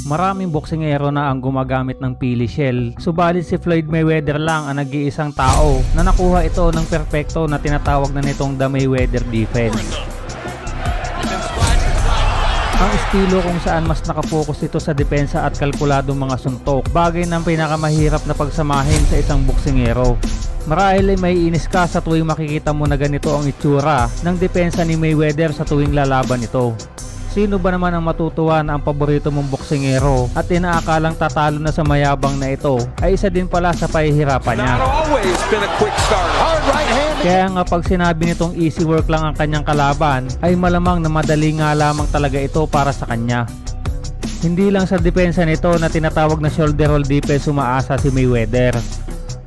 Maraming boksingero na ang gumagamit ng Philly shell, subalit si Floyd Mayweather lang ang nag-iisang tao na nakuha ito ng perpekto na tinatawag na nitong The Mayweather Defense. Ang estilo kung saan mas nakapokus ito sa depensa at kalkuladong mga suntok, bagay ng pinakamahirap na pagsamahin sa isang boksingero. Marahil ay may inis ka sa tuwing makikita mo na ganito ang itsura ng depensa ni Mayweather sa tuwing lalaban ito. Sino ba naman ang matutuwa na ang paborito mong boksingero at inaakalang tatalo na sa mayabang na ito ay isa din pala sa pahihirapan niya. Kaya nga pag sinabi nitong easy work lang ang kanyang kalaban ay malamang na madali nga lamang talaga ito para sa kanya. Hindi lang sa depensa nito na tinatawag na shoulder roll defense umaasa si Mayweather.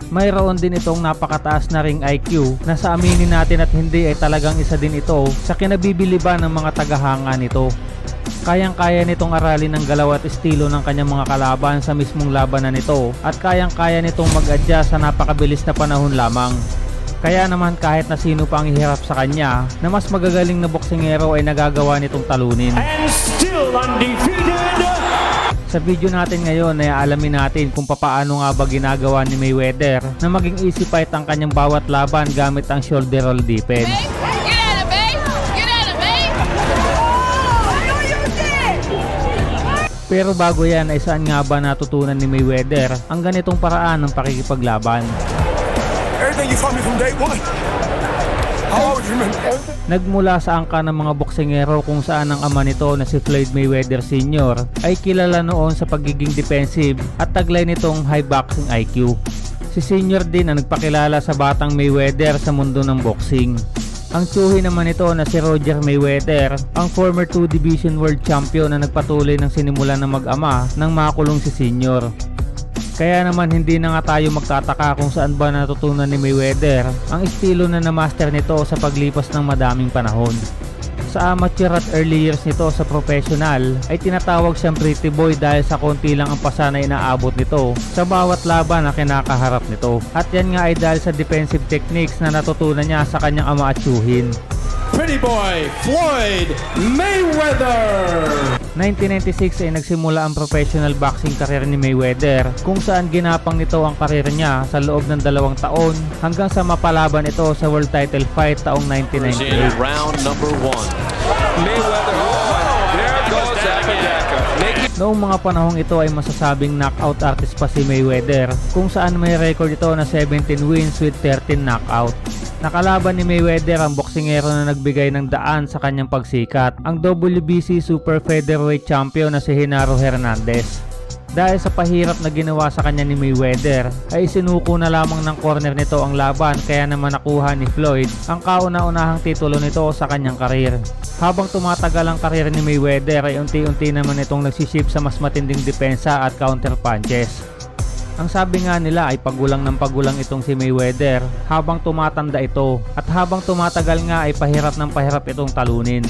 Mayroon din itong napakataas na ring IQ na sa aminin natin at hindi ay talagang isa din ito sa kinabibiliban ng mga tagahanga nito. Kayang-kaya nitong aralin ang galaw at estilo ng kanyang mga kalaban sa mismong labanan nito at kayang-kaya nitong mag-adjust sa napakabilis na panahon lamang. Kaya naman kahit na sino pa ang ihirap sa kanya na mas magagaling na boksingero ay nagagawa nitong talunin. And still undefeated! Sa video natin ngayon ay alamin natin kung papaano nga ba ginagawa ni Mayweather na maging easy fight ang kanyang bawat laban gamit ang shoulder roll defense. Pero bago yan ay saan nga ba natutunan ni Mayweather ang ganitong paraan ng pakikipaglaban? Everything you taught me from day one. I always remember. Nagmula sa angka ng mga boksingero kung saan ang ama nito na si Floyd Mayweather Sr. ay kilala noon sa pagiging defensive at taglay nitong high boxing IQ. Si Sr. din ang nagpakilala sa batang Mayweather sa mundo ng boxing. Ang tiyuhin naman nito na si Roger Mayweather, ang former 2 Division World Champion na nagpatuloy ng sinimulan ng mag-ama nang makulong si Sr. Kaya naman hindi na nga tayo magtataka kung saan ba natutunan ni Mayweather ang estilo na na-master nito sa paglipas ng madaming panahon. Sa amateur at early years nito sa professional ay tinatawag siyang pretty boy dahil sa konti lang ang pasa na inaabot nito sa bawat laban na kinakaharap nito. At yan nga ay dahil sa defensive techniques na natutunan niya sa kanyang ama at tiyuhin. Pretty boy Floyd Mayweather! 1996 ay nagsimula ang professional boxing career ni Mayweather kung saan ginapang nito ang karir niya sa loob ng 2 taon hanggang sa mapalaban ito sa world title fight taong 1998. Round number 1. Mayweather. There goes Apagaka. Noong mga panahong ito ay masasabing knockout artist pa si Mayweather kung saan may record ito na 17 wins with 13 knockout. Nakalaban ni Mayweather ang boksingero na nagbigay ng daan sa kanyang pagsikat, ang WBC Super Featherweight Champion na si Genaro Hernandez. Dahil sa pahirap na ginawa sa kanya ni Mayweather, ay sinuko na lamang ng corner nito ang laban kaya naman nakuha ni Floyd ang kauna-unahang titulo nito sa kanyang karir. Habang tumatagal ang karir ni Mayweather ay unti-unti naman itong nagsishift sa mas matinding depensa at counter punches. Ang sabi nga nila ay pagulang ng pagulang itong si Mayweather habang tumatanda ito at habang tumatagal nga ay pahirap ng pahirap itong talunin.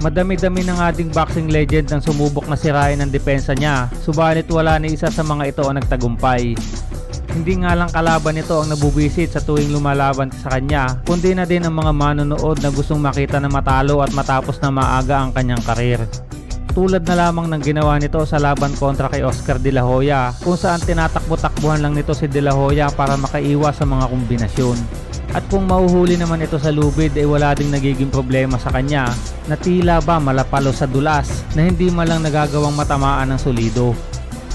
Madami-dami na nga ding boxing legend ang sumubok na sirain ang depensa niya, subalit wala ni isa sa mga ito ang nagtagumpay. Hindi nga lang kalaban nito ang nabubisit sa tuwing lumalaban sa kanya, kundi na din ang mga manonood na gustong makita na matalo at matapos na maaga ang kanyang karir. Tulad na lamang ng ginawa nito sa laban kontra kay Oscar De La Hoya kung saan tinatakbo-takbuhan lang nito si De La Hoya para makaiwas sa mga kombinasyon. At kung mahuhuli naman ito sa lubid ay wala ding nagiging problema sa kanya na tila ba malapalo sa dulas na hindi malang nagagawang matamaan ng solido.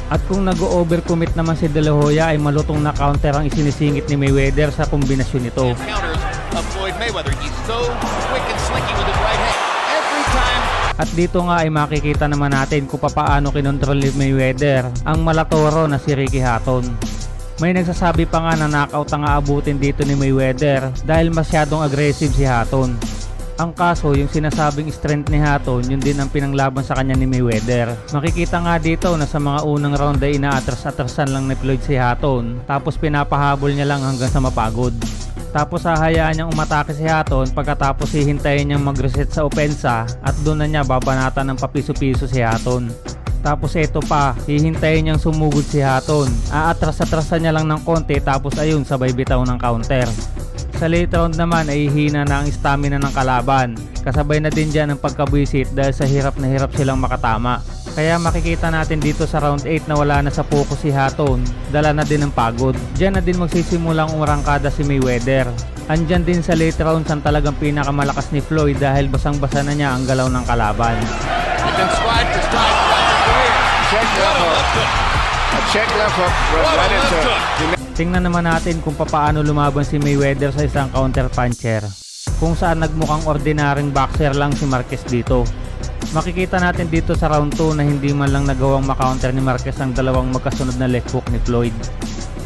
At kung nag-overcommit naman si De La Hoya ay malutong na counter ang isinisingit ni Mayweather sa kombinasyon nito. At dito nga ay makikita naman natin kung paano kinontrol ni Mayweather ang malatoro na si Ricky Hatton. May nagsasabi pa nga na knockout ang aabutin dito ni Mayweather dahil masyadong aggressive si Hatton. Ang kaso yung sinasabing strength ni Hatton yun din ang pinanglaban sa kanya ni Mayweather. Makikita nga dito na sa mga unang round ay inaatras-atrasan lang ni Floyd si Hatton tapos pinapahabol niya lang hanggang sa mapagod. Tapos hahayaan niyang umatake si Hatton pagkatapos hihintayin niyang mag-reset sa opensa at doon na niya babanatan ng papiso-piso si Hatton. Tapos ito pa, hihintayin niyang sumugod si Hatton. Aatras-atrasan niya lang ng konti tapos ayun sabay bitaw ng counter. Sa late round naman ay hina na ang stamina ng kalaban. Kasabay na din dyan ang pagkabwisit dahil sa hirap na hirap silang makatama. Kaya makikita natin dito sa round 8 na wala na sa focus si Hatton, dala na din ng pagod. Diyan na din magsisimulang umarangkada si Mayweather. Andyan din sa late rounds ang talagang pinakamalakas ni Floyd dahil basang-basa na niya ang galaw ng kalaban. Tingnan naman natin kung paano lumaban si Mayweather sa isang counter puncher, kung saan nagmukhang ordinaryong boxer lang si Marquez dito. Makikita natin dito sa round 2 na hindi man lang nagawang makounter ni Marquez ang dalawang magkasunod na left hook ni Floyd.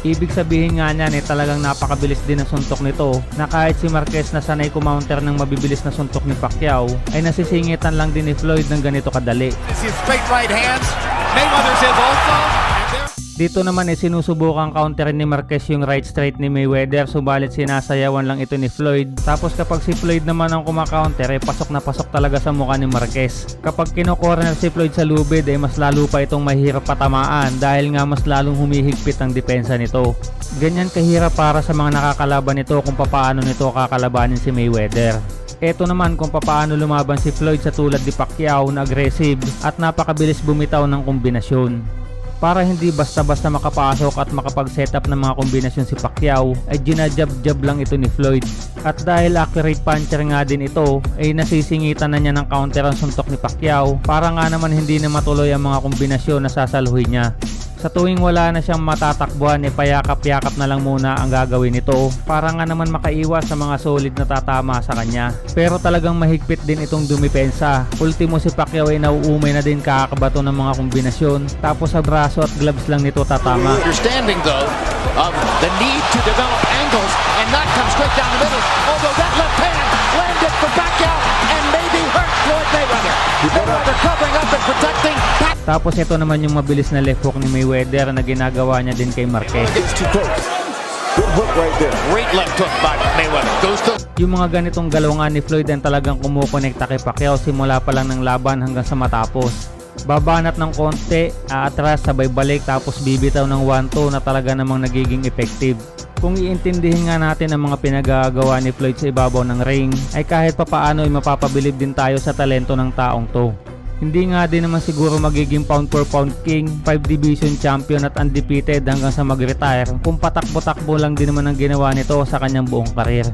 Ibig sabihin nga niyan talagang napakabilis din ang suntok nito, na kahit si Marquez na sanay kumounter ng mabibilis na suntok ni Pacquiao ay nasisingitan lang din ni Floyd ng ganito kadali. Straight right hands. Mayweather's in also. Dito naman sinusubukan counterin ni Marquez yung right straight ni Mayweather, subalit sinasayawan lang ito ni Floyd. Tapos kapag si Floyd naman ang kumakounter pasok na pasok talaga sa mukha ni Marquez. Kapag kino-corner si Floyd sa lubid mas lalo pa itong mahirap patamaan dahil nga mas lalong humihigpit ang depensa nito. Ganyan kahirap para sa mga nakakalaban nito kung paano nito kakalabanin si Mayweather. Ito naman kung paano lumaban si Floyd sa tulad ni Pacquiao na aggressive at napakabilis bumitaw ng kombinasyon. Para hindi basta-basta makapasok at makapag-setup ng mga kombinasyon si Pacquiao ay ginajab-jab lang ito ni Floyd. At dahil accurate puncher nga din ito ay nasisingitan na niya ng counter ang suntok ni Pacquiao para nga naman hindi na matuloy ang mga kombinasyon na sasaluhin niya. Sa tuwing wala na siyang matatakbuhan payakap-yakap na lang muna ang gagawin nito para nga naman makaiwas sa mga solid na tatama sa kanya. Pero talagang mahigpit din itong dumipensa. Ultimo si Pacquiao ay nauumay na din kakakabato ng mga kombinasyon, tapos sa braso at gloves lang nito tatama. Understanding though of the need to develop angles and not come straight down the middle, although that left hand landed for Pacquiao and maybe hurt Floyd Mayweather. Mayweather covering up and protecting. Tapos ito naman yung mabilis na left hook ni Mayweather na ginagawa niya din kay Marquez. It's too close. Good hook right there. Great left hook by Mayweather. Goes to Yung mga ganitong galungan ni Floyd ang talagang kumukonekta kay Pacquiao simula pa lang ng laban hanggang sa matapos. Babanat ng konti, aatras, sabay balik, tapos bibitaw ng 1-2 na talaga namang nagiging effective. Kung iintindihin nga natin ang mga pinagagawa ni Floyd sa ibabaw ng ring, ay kahit papaano ay mapapabilib din tayo sa talento ng taong to. Hindi nga din naman siguro magiging pound for pound king, 5 division champion at undefeated hanggang sa mag-retire kung patakbo-takbo lang din naman ang ginawa nito sa kanyang buong karir.